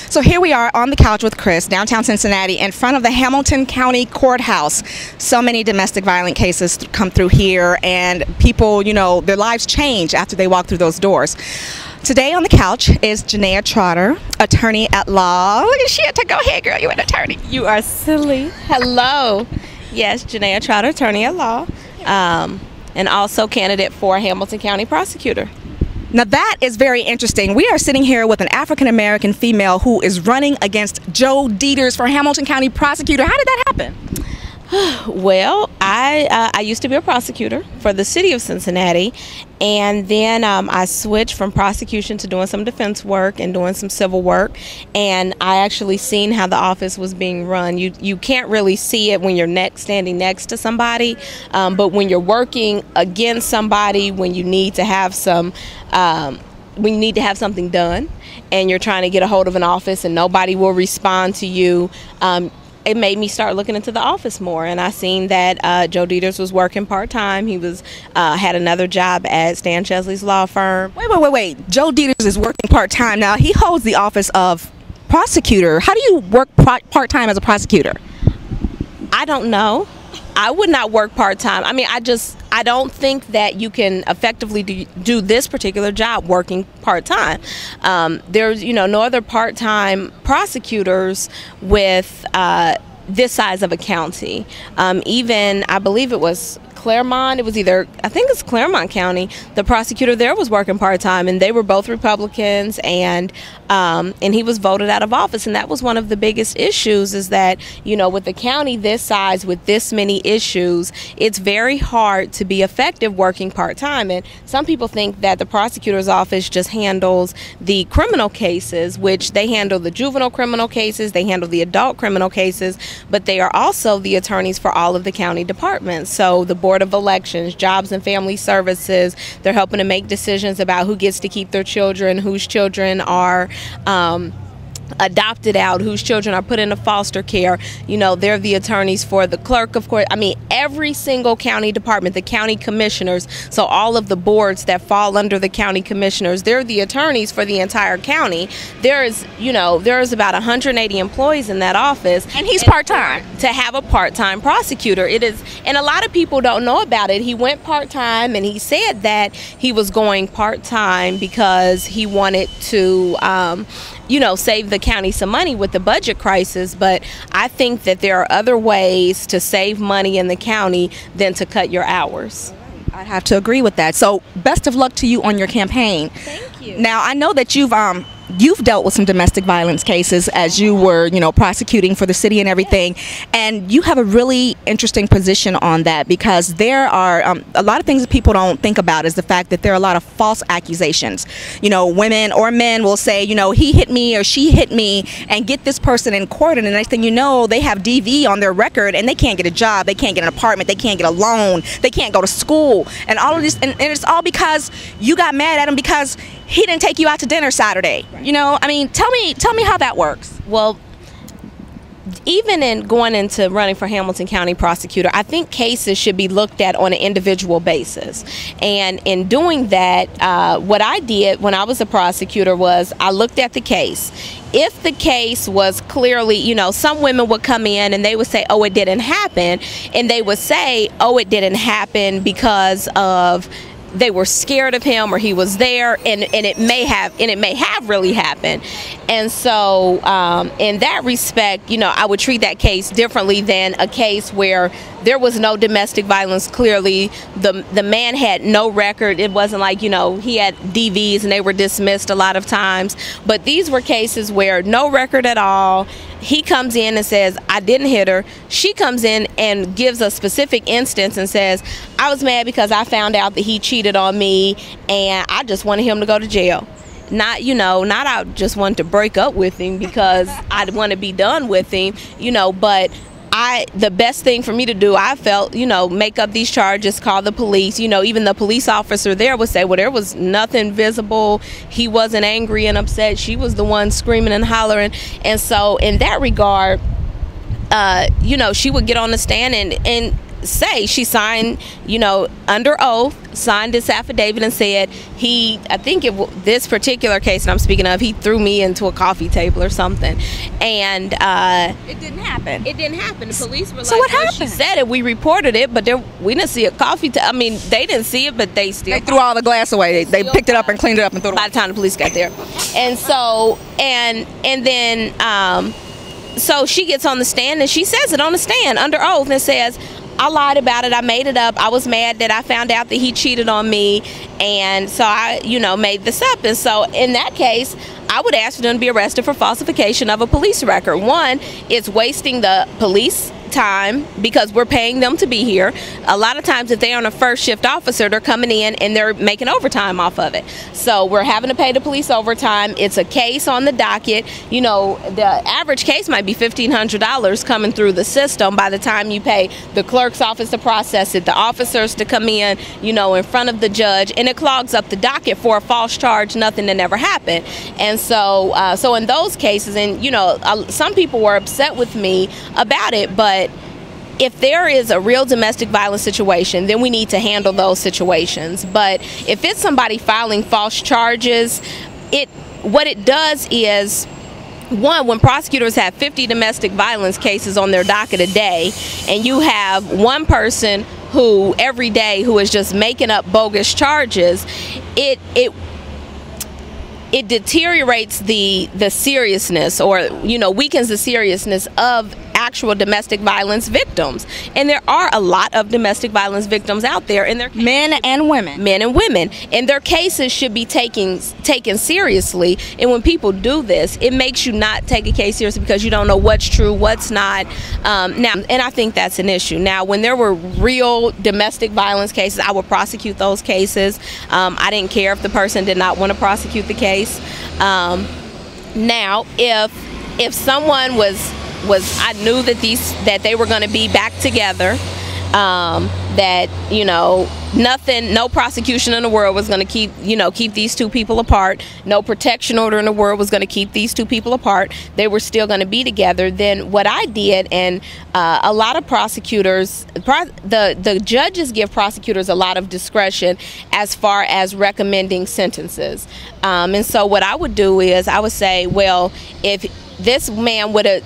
So here we are on the couch with Chris, downtown Cincinnati, in front of the Hamilton County Courthouse. So many domestic violence cases come through here, and people, you know, their lives change after they walk through those doors. Today on the couch is Janaya Trotter, attorney at law. Look at she. Go ahead, girl. You're an attorney. You are silly. Hello. Yes, Janaya Trotter, attorney at law, and also candidate for Hamilton County prosecutor. Now that is very interesting. We are sitting here with an African-American female who is running against Joe Deters for Hamilton County prosecutor. How did that happen? Well, I used to be a prosecutor for the city of Cincinnati, and then I switched from prosecution to doing some defense work and doing some civil work, and I actually seen how the office was being run. You can't really see it when you're standing next to somebody, but when you're working against somebody, when you need to have some when you need to have something done and you're trying to get a hold of an office and nobody will respond to you, it made me start looking into the office more, and I seen that Joe Deters was working part-time. He was had another job at Stan Chesley's law firm. Wait. Joe Deters is working part-time. Now, he holds the office of prosecutor. How do you work part-time as a prosecutor? I don't know. I would not work part-time. I mean, I don't think that you can effectively do this particular job working part-time. There's, no other part-time prosecutors with this size of a county. Even, I believe it was Claremont, I think it's Claremont County, the prosecutor there was working part-time, and they were both Republicans, and he was voted out of office. And that was one of the biggest issues, is that, with the county this size, with this many issues, it's very hard to be effective working part-time. And some people think that the prosecutor's office just handles the criminal cases, which they handle the juvenile criminal cases, they handle the adult criminal cases, but they are also the attorneys for all of the county departments. So the Board of Elections, Jobs and Family Services, they're helping to make decisions about who gets to keep their children, whose children are adopted out, whose children are put into foster care. They're the attorneys for the clerk, of course. I mean, every single county department, the county commissioners, so all of the boards that fall under the county commissioners, they're the attorneys for the entire county. There's about 180 employees in that office. And he's part-time. To have a part-time prosecutor, it is, and a lot of people don't know about it. He went part-time, and he said that he was going part-time because he wanted to save the county some money with the budget crisis, but I think that there are other ways to save money in the county than to cut your hours. I'd have to agree with that. So best of luck to you on your campaign. Thank you. Now, I know that you've dealt with some domestic violence cases as you were, prosecuting for the city and everything, and you have a really interesting position on that, because there are a lot of things that people don't think about, is the fact that there are a lot of false accusations. Women or men will say, he hit me or she hit me, and get this person in court, and the next thing you know, they have DV on their record, and they can't get a job, they can't get an apartment, they can't get a loan, they can't go to school, and all of this, and it's all because you got mad at him because he didn't take you out to dinner Saturday. Right. I mean, tell me how that works. Well, even in going into running for Hamilton County prosecutor, I think cases should be looked at on an individual basis. And in doing that, what I did when I was a prosecutor was I looked at the case. If the case was clearly, some women would come in and they would say, oh, it didn't happen. And they would say, oh, it didn't happen because of they were scared of him, or he was there, and it may have really happened. And so in that respect, I would treat that case differently than a case where there was no domestic violence. Clearly the man had no record. It wasn't like, he had DVs and they were dismissed a lot of times, but these were cases where no record at all. He comes in and says, I didn't hit her. She comes in and gives a specific instance and says, I was mad because I found out that he cheated on me, and I just wanted him to go to jail. Not I just wanted to break up with him because I'd want to be done with him, but the best thing for me to do, I felt, make up these charges, call the police. Even the police officer there would say, well, there was nothing visible. He wasn't angry and upset. She was the one screaming and hollering. And so in that regard, she would get on the stand, and say she signed, you know, under oath, signed this affidavit and said I think this particular case that I'm speaking of, he threw me into a coffee table or something, and it didn't happen. It didn't happen. The police were so like, what happened? She said it. We reported it, but we didn't see a coffee table. I mean, they didn't see it, but they threw all the glass away. They picked it up and cleaned it up and threw it away. By the time the police got there, and so and then so she gets on the stand and she says it on the stand under oath and says, I lied about it. I made it up. I was mad that I found out that he cheated on me, and so I, you know, made this up. And so in that case, I would ask for them to be arrested for falsification of a police record. One, it's wasting the police time because we're paying them to be here. A lot of times if they're on a first shift officer, they're coming in and they're making overtime off of it. So we're having to pay the police overtime. It's a case on the docket. You know, the average case might be $1,500 coming through the system by the time you pay the clerk's office to process it, the officers to come in, you know, in front of the judge, and it clogs up the docket for a false charge, nothing that never happened. And so so in those cases, and you know, some people were upset with me about it, but if there is a real domestic violence situation, then we need to handle those situations. But if it's somebody filing false charges, what it does is, one, when prosecutors have 50 domestic violence cases on their docket a day, and you have one person who every day who is just making up bogus charges, it deteriorates the seriousness, or you know, weakens the seriousness of actual domestic violence victims. And there are a lot of domestic violence victims out there, and men and women, and their cases should be taken seriously. And when people do this, it makes you not take a case seriously because you don't know what's true, what's not. Now, and I think that's an issue. Now, when there were real domestic violence cases, I would prosecute those cases. I didn't care if the person did not want to prosecute the case. Now, if someone was I knew that they were going to be back together, that, you know, no prosecution in the world was going to keep these two people apart. No protection order in the world was going to keep these two people apart. They were still going to be together. Then what I did, and a lot of prosecutors, the judges give prosecutors a lot of discretion as far as recommending sentences. And so what I would do is I would say, well, if this man would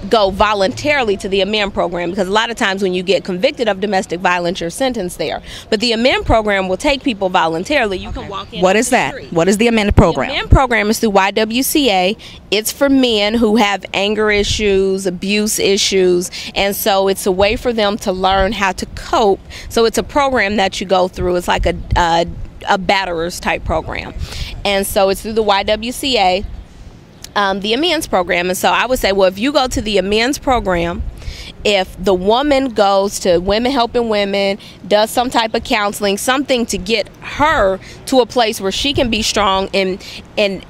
go voluntarily to the amend program, because a lot of times when you get convicted of domestic violence, you're sentenced there. But the amend program will take people voluntarily. You can walk in. What is that? What is the amend program? The amend program is through YWCA. It's for men who have anger issues, abuse issues, and so it's a way for them to learn how to cope. So it's a program that you go through. It's like a batterers type program, and so it's through the YWCA. The amends program. And so I would say, well, if you go to the amends program, if the woman goes to Women Helping Women, does some type of counseling, something to get her to a place where she can be strong and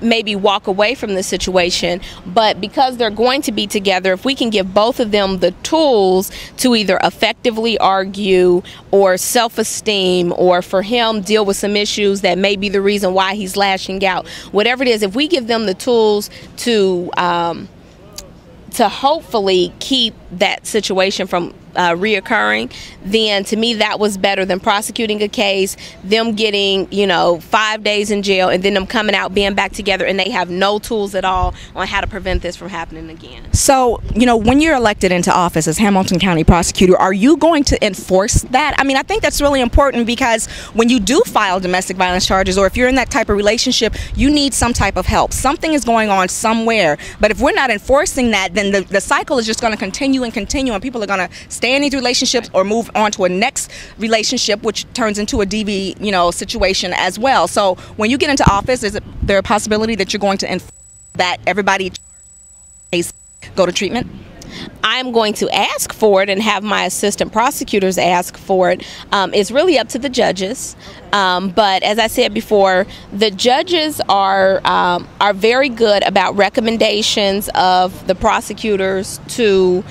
maybe walk away from the situation. But because they're going to be together, if we can give both of them the tools to either effectively argue or self-esteem, or for him deal with some issues that may be the reason why he's lashing out, whatever it is, if we give them the tools to hopefully keep that situation from reoccurring, then to me that was better than prosecuting a case, them getting, you know, 5 days in jail, and then them coming out being back together and they have no tools at all on how to prevent this from happening again. So, you know, when you're elected into office as Hamilton County Prosecutor, are you going to enforce that? I mean, I think that's really important, because when you do file domestic violence charges, or if you're in that type of relationship, you need some type of help. Something is going on somewhere. But if we're not enforcing that, then the cycle is just going to continue, and people are going to stay in these relationships or move on to a next relationship, which turns into a DV, you know, situation as well. So when you get into office, is there a possibility that you're going to enforce that everybody go to treatment? I'm going to ask for it and have my assistant prosecutors ask for it. It's really up to the judges. But as I said before, the judges are very good about recommendations of the prosecutors to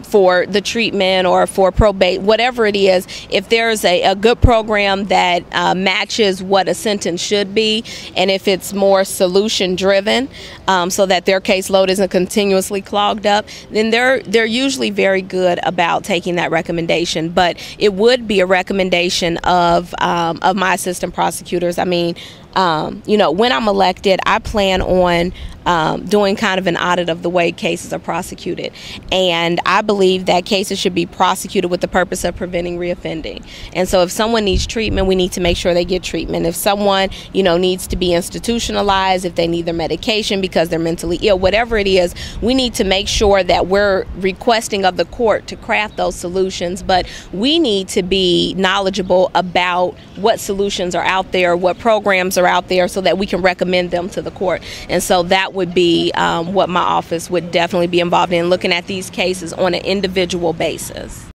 for the treatment or for probate, whatever it is. If there's a good program that matches what a sentence should be, and if it's more solution driven, so that their caseload isn't continuously clogged up, then and they're usually very good about taking that recommendation. But it would be a recommendation of my assistant prosecutors. I mean, you know, when I'm elected, I plan on doing kind of an audit of the way cases are prosecuted, and I believe that cases should be prosecuted with the purpose of preventing reoffending. And so if someone needs treatment, we need to make sure they get treatment. If someone, you know, needs to be institutionalized, if they need their medication because they're mentally ill, whatever it is, we need to make sure that we're requesting of the court to craft those solutions. But we need to be knowledgeable about what solutions are out there, what programs are out there, so that we can recommend them to the court. And so that would be what my office would definitely be involved in, looking at these cases on an individual basis.